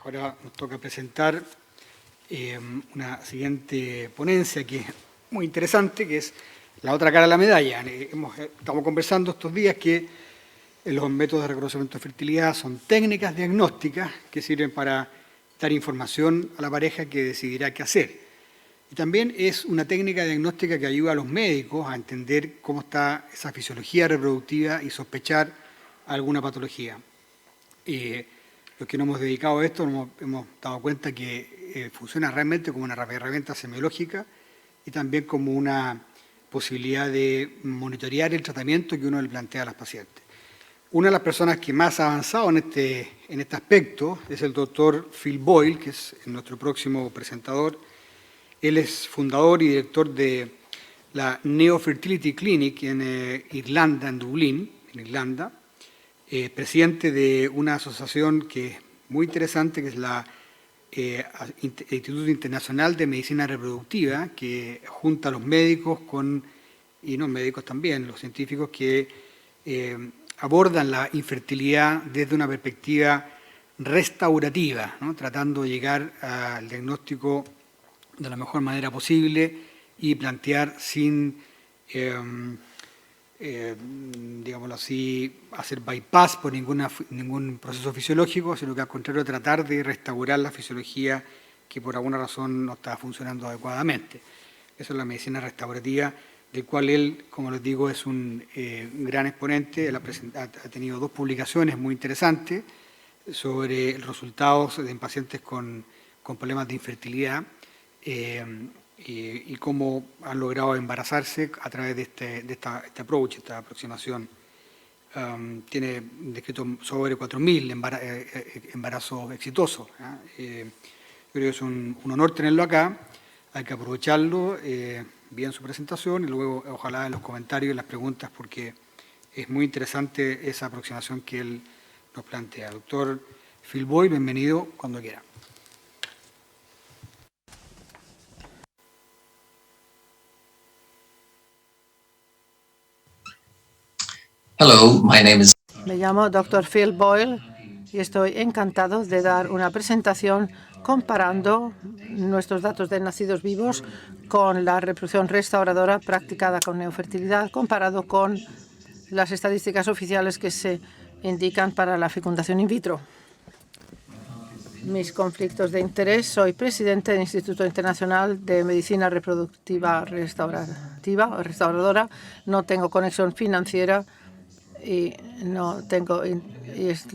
Ahora nos toca presentar una siguiente ponencia que es muy interesante, que es la otra cara de la medalla. Estamos conversando estos días que los métodos de reconocimiento de fertilidad son técnicas diagnósticas que sirven para dar información a la pareja que decidirá qué hacer. Y también es una técnica diagnóstica que ayuda a los médicos a entender cómo está esa fisiología reproductiva y sospechar alguna patología. Los que nos hemos dedicado a esto nos hemos dado cuenta que funciona realmente como una herramienta semiológica y también como una posibilidad de monitorear el tratamiento que uno le plantea a las pacientes. Una de las personas que más ha avanzado en este aspecto es el doctor Phil Boyle, que es nuestro próximo presentador. Él es fundador y director de la Neo Fertility Clinic en Irlanda, en Dublín, en Irlanda. Presidente de una asociación que es muy interesante, que es el Instituto Internacional de Medicina Reproductiva, que junta a los médicos y no médicos también, los científicos que abordan la infertilidad desde una perspectiva restaurativa, ¿no? Tratando de llegar al diagnóstico de la mejor manera posible y plantear sin digámoslo así, hacer bypass por ningún proceso fisiológico, sino que al contrario tratar de restaurar la fisiología que por alguna razón no está funcionando adecuadamente. Eso es la medicina restaurativa, del cual él, como les digo, es un gran exponente. Él ha tenido 2 publicaciones muy interesantes sobre resultados en pacientes con problemas de infertilidad y cómo han logrado embarazarse a través de este approach, esta aproximación. Tiene descrito sobre 4.000 embarazos exitosos. Creo que es un honor tenerlo acá, hay que aprovecharlo, bien su presentación y luego ojalá en los comentarios y las preguntas, porque es muy interesante esa aproximación que él nos plantea. Doctor Phil Boyle, bienvenido cuando quiera. Hello, my name is... Me llamo Dr. Phil Boyle y estoy encantado de dar una presentación comparando nuestros datos de nacidos vivos con la reproducción restauradora practicada con neofertilidad, comparado con las estadísticas oficiales que se indican para la fecundación in vitro. Mis conflictos de interés: soy presidente del Instituto Internacional de Medicina Reproductiva Restauradora, no tengo conexión financiera y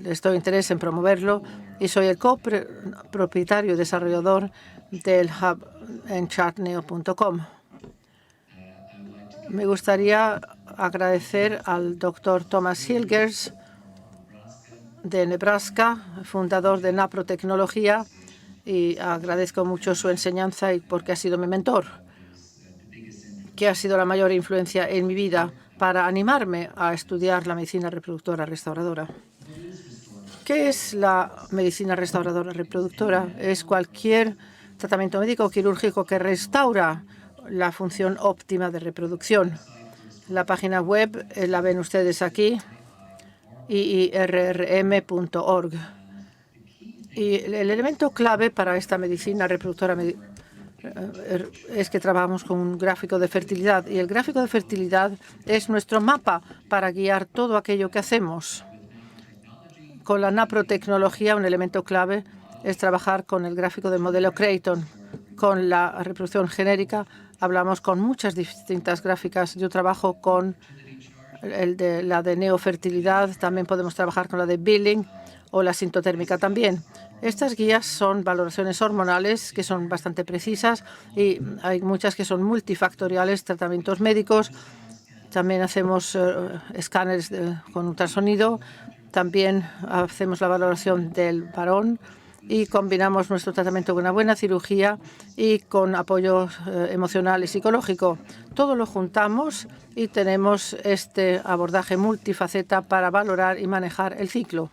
estoy interés en promoverlo, y soy el copropietario y desarrollador del hub en chartneo.com. Me gustaría agradecer al doctor Thomas Hilgers de Nebraska, fundador de Naprotecnología, y agradezco mucho su enseñanza y porque ha sido mi mentor, que ha sido la mayor influencia en mi vida para animarme a estudiar la medicina reproductora restauradora. ¿Qué es la medicina restauradora reproductora? Es cualquier tratamiento médico o quirúrgico que restaura la función óptima de reproducción. La página web la ven ustedes aquí, iirrm.org. Y el elemento clave para esta medicina reproductora es que trabajamos con un gráfico de fertilidad, y el gráfico de fertilidad es nuestro mapa para guiar todo aquello que hacemos. Con la naprotecnología, un elemento clave es trabajar con el gráfico del modelo Creighton. Con la reproducción genérica hablamos con muchas distintas gráficas. Yo trabajo con la de neofertilidad, también podemos trabajar con la de Billing o la sintotérmica también. Estas guías son valoraciones hormonales que son bastante precisas, y hay muchas que son multifactoriales, tratamientos médicos. También hacemos escáneres con ultrasonido. También hacemos la valoración del varón y combinamos nuestro tratamiento con una buena cirugía y con apoyo emocional y psicológico. Todo lo juntamos y tenemos este abordaje multifaceta para valorar y manejar el ciclo.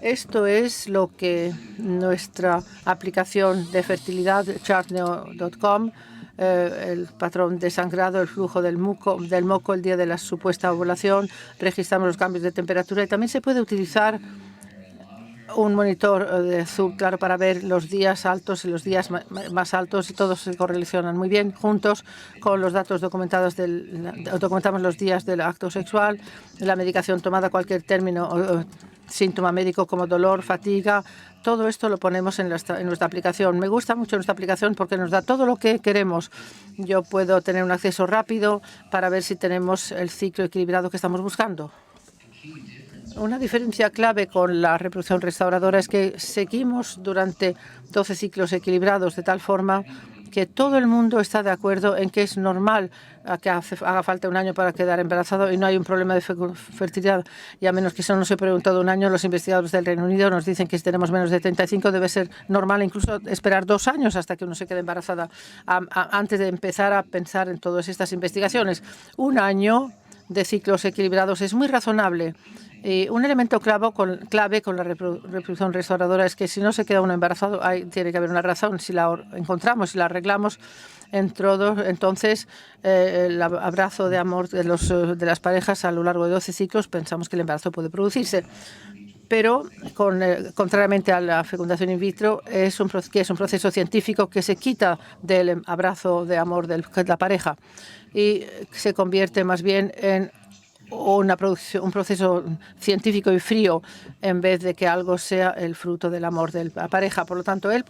Esto es lo que nuestra aplicación de fertilidad, chartneo.com, el patrón de sangrado, el flujo del moco el día de la supuesta ovulación, registramos los cambios de temperatura, y también se puede utilizar un monitor de azul claro para ver los días altos y los días más altos, y todos se correlacionan muy bien juntos con los datos documentados documentamos los días del acto sexual, la medicación tomada, cualquier término o síntoma médico como dolor, fatiga. Todo esto lo ponemos en nuestra aplicación. Me gusta mucho nuestra aplicación porque nos da todo lo que queremos. Yo puedo tener un acceso rápido para ver si tenemos el ciclo equilibrado que estamos buscando. Una diferencia clave con la reproducción restauradora es que seguimos durante 12 ciclos equilibrados de tal forma que todo el mundo está de acuerdo en que es normal que haga falta un año para quedar embarazado y no hay un problema de fertilidad. Y a menos que eso no se preguntado un año, los investigadores del Reino Unido nos dicen que si tenemos menos de 35 debe ser normal incluso esperar 2 años hasta que uno se quede embarazada antes de empezar a pensar en todas estas investigaciones. Un año de ciclos equilibrados es muy razonable. Y un elemento clave con la reproducción restauradora es que si no se queda uno embarazado, tiene que haber una razón. Si la encontramos, si la arreglamos, entonces el abrazo de amor de las parejas a lo largo de 12 ciclos, pensamos que el embarazo puede producirse. Pero, contrariamente a la fecundación in vitro, es un proceso científico que se quita del abrazo de amor de la pareja y se convierte más bien en un proceso científico y frío en vez de que algo sea el fruto del amor de la pareja. Por lo tanto, los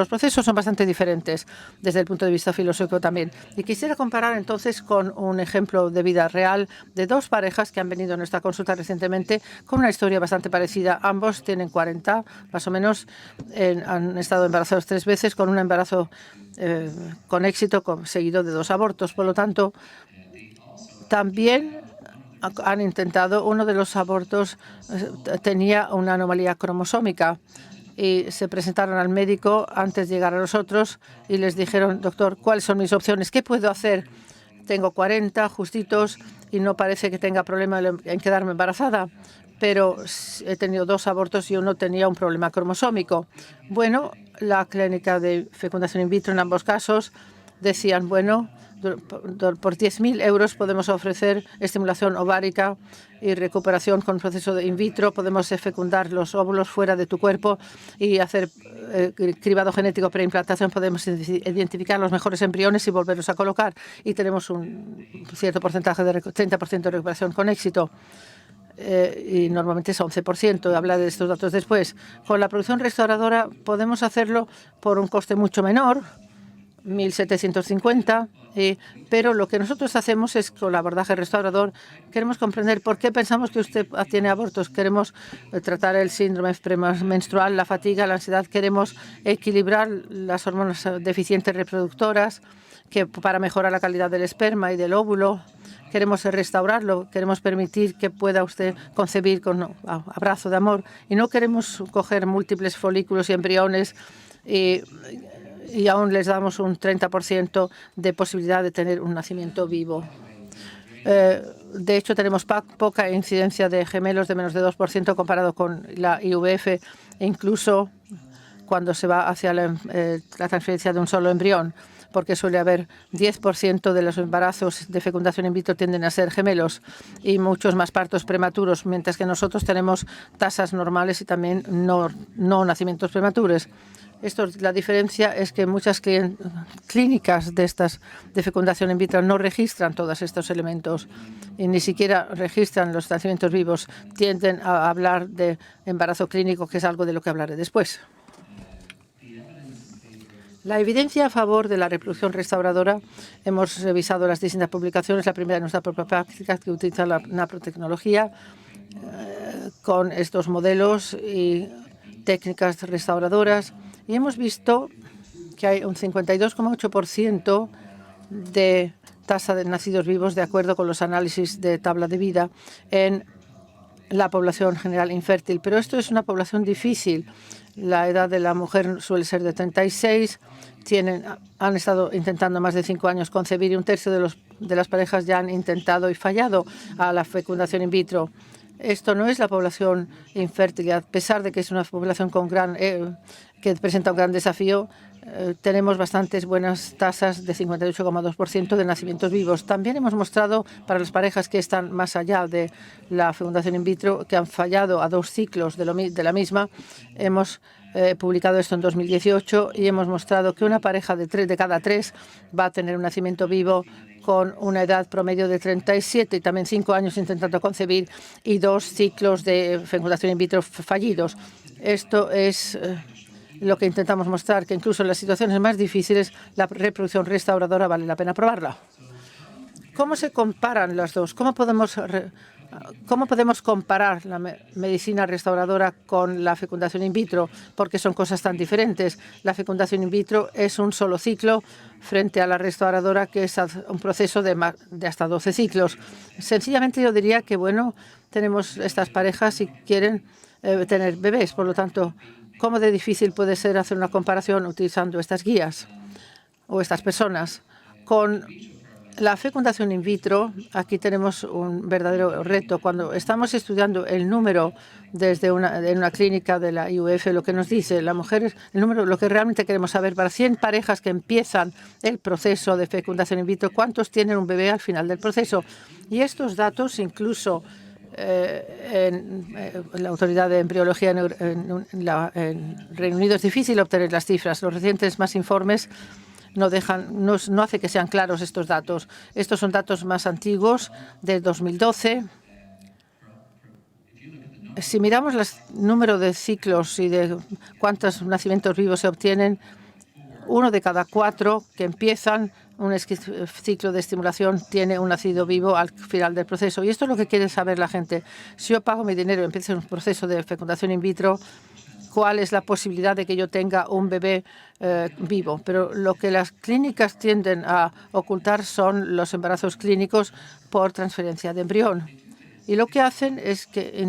procesos son bastante diferentes desde el punto de vista filosófico también. Y quisiera comparar entonces con un ejemplo de vida real de 2 parejas que han venido a nuestra consulta recientemente con una historia bastante parecida. Ambos tienen 40, más o menos, han estado embarazados 3 veces con un embarazo con éxito seguido de 2 abortos. Por lo tanto, también han intentado, uno de los abortos tenía una anomalía cromosómica y se presentaron al médico antes de llegar a los otros y les dijeron: doctor, ¿cuáles son mis opciones? ¿Qué puedo hacer? Tengo 40 justitos y no parece que tenga problema en quedarme embarazada, pero he tenido 2 abortos y uno tenía un problema cromosómico. Bueno, la clínica de fecundación in vitro en ambos casos decían, bueno, por 10.000 euros podemos ofrecer estimulación ovárica y recuperación con proceso de in vitro. Podemos fecundar los óvulos fuera de tu cuerpo y hacer cribado genético preimplantación. Podemos identificar los mejores embriones y volverlos a colocar. Y tenemos un cierto porcentaje de 30% de recuperación con éxito. Y normalmente es 11%. Hablaré de estos datos después. Con la producción restauradora podemos hacerlo por un coste mucho menor, 1.750, pero lo que nosotros hacemos es, con el abordaje restaurador, queremos comprender por qué pensamos que usted tiene abortos. Queremos tratar el síndrome premenstrual, la fatiga, la ansiedad. Queremos equilibrar las hormonas deficientes reproductoras para mejorar la calidad del esperma y del óvulo. Queremos restaurarlo, queremos permitir que pueda usted concebir con abrazo de amor y no queremos coger múltiples folículos y embriones y aún les damos un 30% de posibilidad de tener un nacimiento vivo. De hecho, tenemos poca incidencia de gemelos, de menos de 2% comparado con la IVF, incluso cuando se va hacia la transferencia de un solo embrión, porque suele haber 10% de los embarazos de fecundación in vitro tienden a ser gemelos y muchos más partos prematuros, mientras que nosotros tenemos tasas normales y también no nacimientos prematuros. La diferencia es que muchas clínicas de fecundación in vitro no registran todos estos elementos y ni siquiera registran los nacimientos vivos. Tienden a hablar de embarazo clínico, que es algo de lo que hablaré después. La evidencia a favor de la reproducción restauradora, hemos revisado las distintas publicaciones. La primera de nuestra propia práctica, que utiliza la nanotecnología con estos modelos y técnicas restauradoras. Y hemos visto que hay un 52,8% de tasa de nacidos vivos de acuerdo con los análisis de tabla de vida en la población general infértil. Pero esto es una población difícil. La edad de la mujer suele ser de 36. Han estado intentando más de 5 años concebir y un tercio de las parejas ya han intentado y fallado a la fecundación in vitro. Esto no es la población infértil. A pesar de que es una población que presenta un gran desafío, tenemos bastantes buenas tasas de 58,2% de nacimientos vivos. También hemos mostrado para las parejas que están más allá de la fecundación in vitro, que han fallado a 2 ciclos de la misma. Hemos publicado esto en 2018 y hemos mostrado que una pareja de cada 3 va a tener un nacimiento vivo con una edad promedio de 37 y también 5 años intentando concebir y 2 ciclos de fecundación in vitro fallidos. Esto es lo que intentamos mostrar, que incluso en las situaciones más difíciles la reproducción restauradora vale la pena probarla. ¿Cómo se comparan las dos? ¿Cómo podemos comparar la medicina restauradora con la fecundación in vitro? Porque son cosas tan diferentes. La fecundación in vitro es un solo ciclo frente a la restauradora, que es un proceso de hasta 12 ciclos. Sencillamente yo diría que, bueno, tenemos estas parejas y quieren tener bebés. Por lo tanto, ¿cómo de difícil puede ser hacer una comparación utilizando estas guías o estas personas? Con la fecundación in vitro, aquí tenemos un verdadero reto. Cuando estamos estudiando el número desde una clínica de la IUF, lo que nos dice la mujer es el número, lo que realmente queremos saber para 100 parejas que empiezan el proceso de fecundación in vitro, ¿cuántos tienen un bebé al final del proceso? Y estos datos, incluso en la Autoridad de Embriología en Reino Unido, es difícil obtener las cifras. Los recientes más informes no hace que sean claros estos datos. Estos son datos más antiguos, de 2012. Si miramos el número de ciclos y de cuántos nacimientos vivos se obtienen, 1 de cada 4 que empiezan un ciclo de estimulación tiene un nacido vivo al final del proceso. Y esto es lo que quiere saber la gente. Si yo pago mi dinero y empiezo un proceso de fecundación in vitro, ¿cuál es la posibilidad de que yo tenga un bebé vivo? Pero lo que las clínicas tienden a ocultar son los embarazos clínicos por transferencia de embrión. Y lo que hacen es que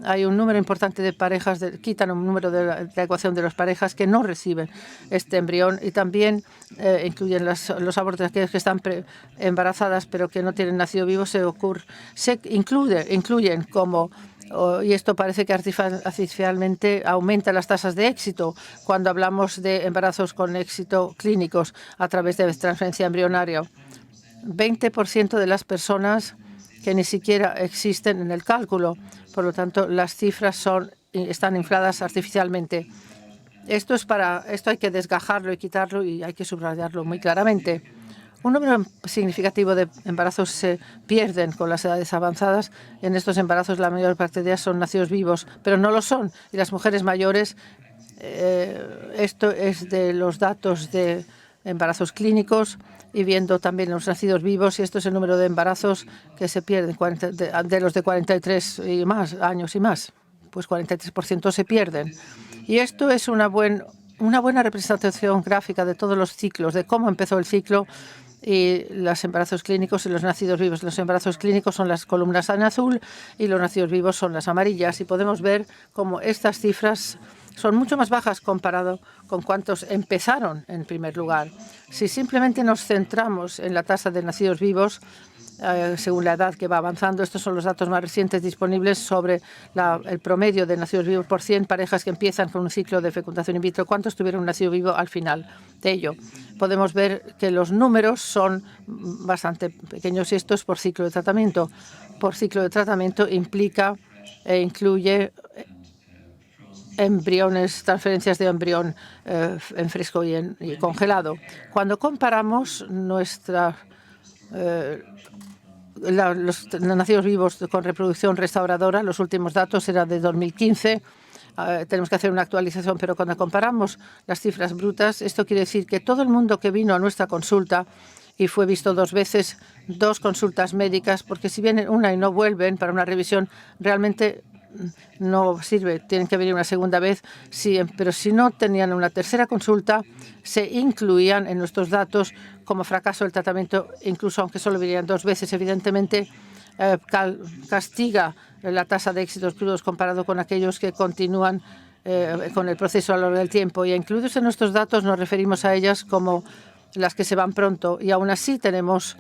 hay un número importante de parejas, quitan un número de la ecuación de las parejas que no reciben este embrión, y también incluyen los abortos de aquellas que están embarazadas pero que no tienen nacido vivo, se incluyen como y esto parece que artificialmente aumenta las tasas de éxito cuando hablamos de embarazos con éxito clínicos a través de transferencia embrionaria. 20% de las personas que ni siquiera existen en el cálculo. Por lo tanto, las cifras están infladas artificialmente. Esto hay que desgajarlo y quitarlo, y hay que subrayarlo muy claramente. Un número significativo de embarazos se pierden con las edades avanzadas. En estos embarazos la mayor parte de ellas son nacidos vivos, pero no lo son. Y las mujeres mayores, esto es de los datos de embarazos clínicos, y viendo también los nacidos vivos, y esto es el número de embarazos que se pierden, de los de 43 y más años y más, pues 43% se pierden. Y esto es una buena representación gráfica de todos los ciclos, de cómo empezó el ciclo y los embarazos clínicos y los nacidos vivos. Los embarazos clínicos son las columnas en azul y los nacidos vivos son las amarillas. Y podemos ver cómo estas cifras son mucho más bajas comparado con cuántos empezaron en primer lugar. Si simplemente nos centramos en la tasa de nacidos vivos, según la edad que va avanzando, estos son los datos más recientes disponibles sobre el promedio de nacidos vivos por 100 parejas que empiezan con un ciclo de fecundación in vitro. ¿Cuántos tuvieron un nacido vivo al final de ello? Podemos ver que los números son bastante pequeños, y esto es por ciclo de tratamiento. Por ciclo de tratamiento implica e incluye embriones, transferencias de embrión en fresco y congelado. Cuando comparamos los nacidos vivos con reproducción restauradora, los últimos datos eran de 2015. Tenemos que hacer una actualización, pero cuando comparamos las cifras brutas, esto quiere decir que todo el mundo que vino a nuestra consulta y fue visto 2 veces, 2 consultas médicas, porque si vienen una y no vuelven para una revisión, realmente no sirve, tienen que venir una segunda vez, sí, pero si no tenían una tercera consulta, se incluían en nuestros datos como fracaso del tratamiento, incluso aunque solo vinieran 2 veces. Evidentemente, castiga la tasa de éxitos crudos comparado con aquellos que continúan con el proceso a lo largo del tiempo. Y incluidos en nuestros datos nos referimos a ellas como las que se van pronto, y aún así tenemos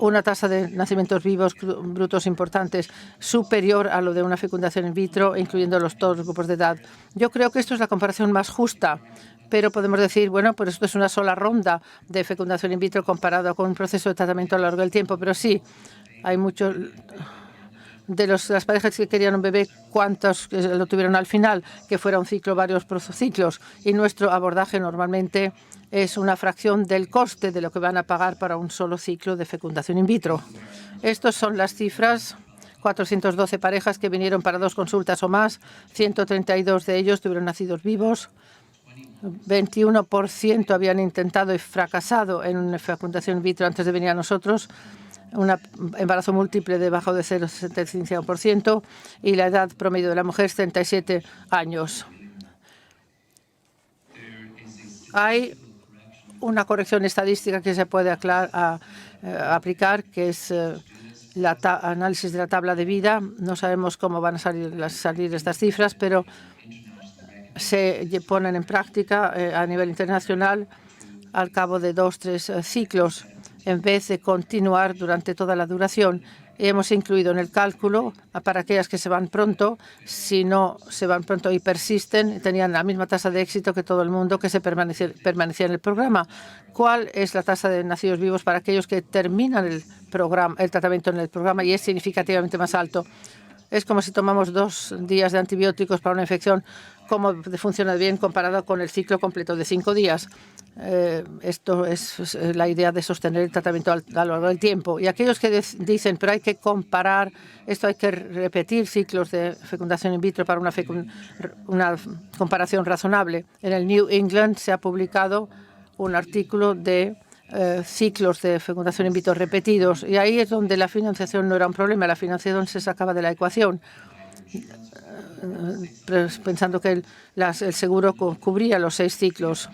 una tasa de nacimientos vivos brutos importantes superior a lo de una fecundación in vitro, incluyendo todos los grupos de edad. Yo creo que esto es la comparación más justa, pero podemos decir, bueno, pues esto es una sola ronda de fecundación in vitro comparado con un proceso de tratamiento a lo largo del tiempo, pero sí, hay muchos de las parejas que querían un bebé, cuántos lo tuvieron al final, que fuera un ciclo, varios ciclos, y nuestro abordaje normalmente es una fracción del coste de lo que van a pagar para un solo ciclo de fecundación in vitro. Estas son las cifras. 412 parejas que vinieron para 2 consultas o más, 132 de ellos tuvieron nacidos vivos, 21% habían intentado y fracasado en una fecundación in vitro antes de venir a nosotros, un embarazo múltiple debajo de 0,75% y la edad promedio de la mujer 37 años. Hay una corrección estadística que se puede aplicar, que es el análisis de la tabla de vida. No sabemos cómo van a salir estas cifras, pero se ponen en práctica a nivel internacional al cabo de 2 o 3 ciclos, en vez de continuar durante toda la duración. Hemos incluido en el cálculo para aquellas que se van pronto, si no se van pronto y persisten, tenían la misma tasa de éxito que todo el mundo que se permanecía en el programa. ¿Cuál es la tasa de nacidos vivos para aquellos que terminan el tratamiento en el programa y es significativamente más alto? Es como si tomamos 2 días de antibióticos para una infección, cómo funciona bien comparado con el ciclo completo de 5 días. Esto es la idea de sostener el tratamiento a lo largo del tiempo. Y aquellos que dicen, pero hay que comparar, esto hay que repetir ciclos de fecundación in vitro para una comparación razonable. En el New England se ha publicado un artículo de ciclos de fecundación in vitro repetidos, y ahí es donde la financiación no era un problema, la financiación se sacaba de la ecuación, pensando que el seguro cubría los 6 ciclos.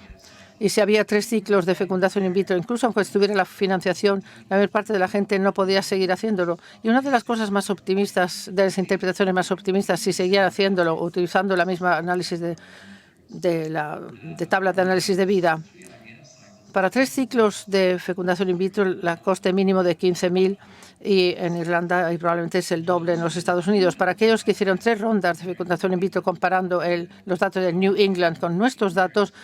Y si había 3 ciclos de fecundación in vitro, incluso aunque estuviera la financiación, la mayor parte de la gente no podía seguir haciéndolo. Y una de las cosas más optimistas, de las interpretaciones más optimistas, si seguía haciéndolo, utilizando la misma análisis de tabla de análisis de vida, para 3 ciclos de fecundación in vitro, el coste mínimo de 15.000 y en Irlanda y probablemente es el doble en los Estados Unidos. Para aquellos que hicieron 3 rondas de fecundación in vitro comparando los datos de New England con nuestros datos,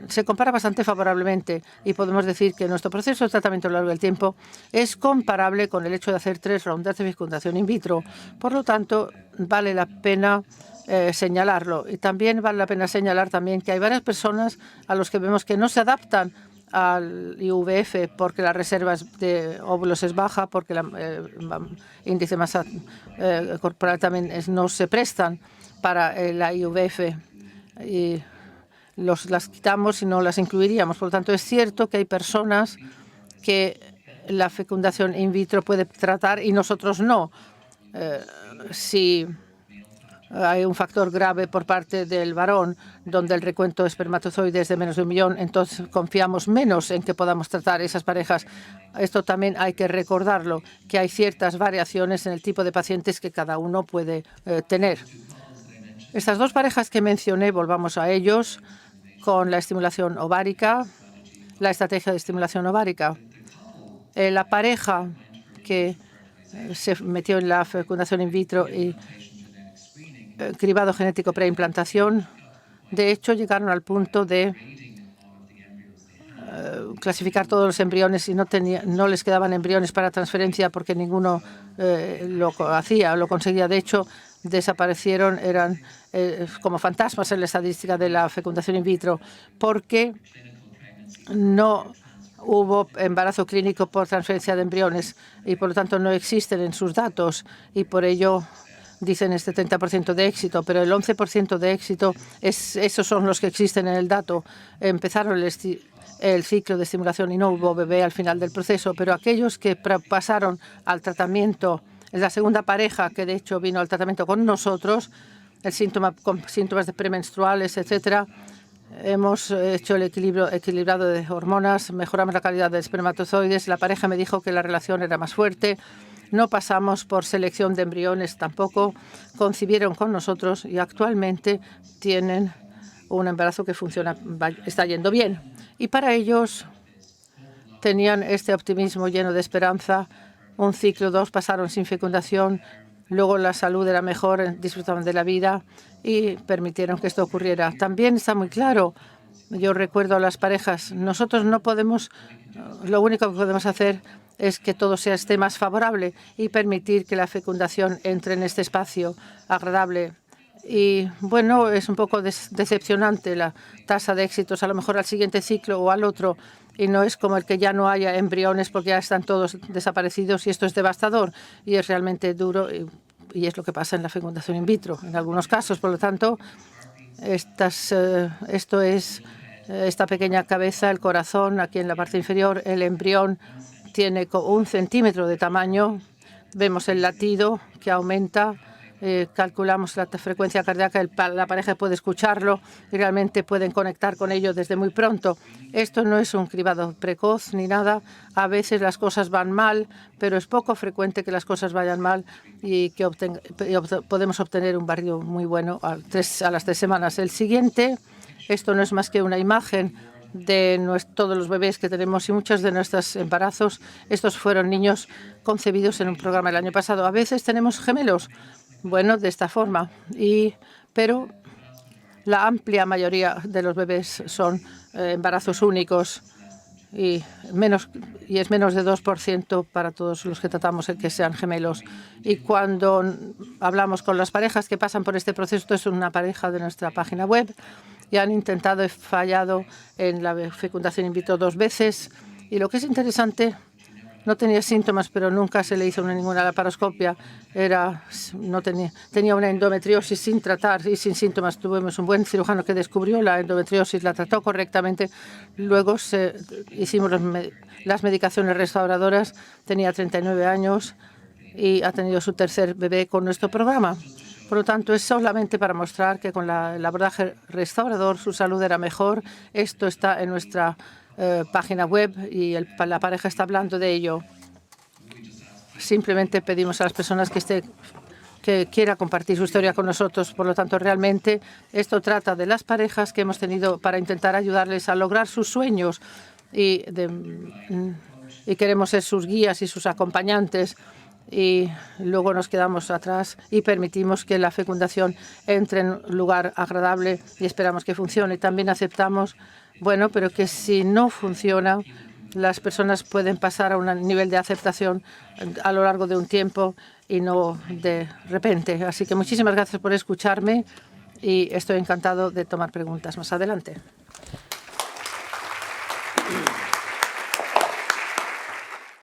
se compara bastante favorablemente y podemos decir que nuestro proceso de tratamiento a lo largo del tiempo es comparable con el hecho de hacer 3 rondas de fecundación in vitro. Por lo tanto, vale la pena señalarlo. Y también vale la pena señalar también que hay varias personas a los que vemos que no se adaptan al IVF porque la reserva de óvulos es baja, porque el índice de masa corporal también no se prestan para la IVF y las quitamos y no las incluiríamos. Por lo tanto, es cierto que hay personas que la fecundación in vitro puede tratar y nosotros no. Si hay un factor grave por parte del varón donde el recuento de espermatozoides es de menos de 1 millón, entonces confiamos menos en que podamos tratar esas parejas. Esto también hay que recordarlo, que hay ciertas variaciones en el tipo de pacientes que cada uno puede tener. Estas 2 parejas que mencioné, volvamos a ellos, con la estimulación ovárica, la estrategia de estimulación ovárica. La pareja que se metió en la fecundación in vitro y cribado genético preimplantación, de hecho, llegaron al punto de clasificar todos los embriones y no les quedaban embriones para transferencia porque ninguno lo hacía o lo conseguía. De hecho, desaparecieron, eran como fantasmas en la estadística de la fecundación in vitro porque no hubo embarazo clínico por transferencia de embriones y por lo tanto no existen en sus datos y por ello dicen este 30% de éxito, pero el 11% de éxito, esos son los que existen en el dato. Empezaron el ciclo de estimulación y no hubo bebé al final del proceso, pero aquellos que pasaron al tratamiento, la segunda pareja que de hecho vino al tratamiento con nosotros, con síntomas de premenstruales, etcétera, hemos hecho el equilibrado de hormonas, mejoramos la calidad de espermatozoides, la pareja me dijo que la relación era más fuerte. No pasamos por selección de embriones tampoco, concibieron con nosotros y actualmente tienen un embarazo que funciona, está yendo bien. Y para ellos tenían este optimismo lleno de esperanza un ciclo, 2 pasaron sin fecundación, luego la salud era mejor, disfrutaban de la vida y permitieron que esto ocurriera. También está muy claro, yo recuerdo a las parejas, nosotros no podemos, lo único que podemos hacer es que todo esté más favorable y permitir que la fecundación entre en este espacio agradable. Y bueno, es un poco decepcionante la tasa de éxitos, a lo mejor al siguiente ciclo o al otro, y no es como el que ya no haya embriones porque ya están todos desaparecidos, y esto es devastador y es realmente duro, y es lo que pasa en la fecundación in vitro en algunos casos. Por lo tanto, esto es esta pequeña cabeza, el corazón aquí en la parte inferior, el embrión tiene 1 centímetro de tamaño, vemos el latido que aumenta, calculamos la frecuencia cardíaca, la pareja puede escucharlo y realmente pueden conectar con ello desde muy pronto. Esto no es un cribado precoz ni nada. A veces las cosas van mal, pero es poco frecuente que las cosas vayan mal y que podemos obtener un barrido muy bueno a las 3 semanas. El siguiente, esto no es más que una imagen de todos los bebés que tenemos y muchos de nuestros embarazos. Estos fueron niños concebidos en un programa el año pasado. A veces tenemos gemelos, bueno, de esta forma, pero la amplia mayoría de los bebés son embarazos únicos y es menos de 2% para todos los que tratamos el que sean gemelos. Y cuando hablamos con las parejas que pasan por este proceso, esto es una pareja de nuestra página web, y han intentado y fallado en la fecundación in vitro 2 veces. Y lo que es interesante, no tenía síntomas, pero nunca se le hizo ninguna laparoscopia. Tenía una endometriosis sin tratar y sin síntomas. Tuvimos un buen cirujano que descubrió la endometriosis, la trató correctamente. Luego hicimos las medicaciones restauradoras. Tenía 39 años y ha tenido su 3er bebé con nuestro programa. Por lo tanto, es solamente para mostrar que con el abordaje restaurador su salud era mejor. Esto está en nuestra página web y la pareja está hablando de ello. Simplemente pedimos a las personas que quiera compartir su historia con nosotros. Por lo tanto, realmente esto trata de las parejas que hemos tenido para intentar ayudarles a lograr sus sueños y queremos ser sus guías y sus acompañantes. Y luego nos quedamos atrás y permitimos que la fecundación entre en un lugar agradable y esperamos que funcione. También aceptamos, pero que si no funciona, las personas pueden pasar a un nivel de aceptación a lo largo de un tiempo y no de repente. Así que muchísimas gracias por escucharme y estoy encantado de tomar preguntas más adelante.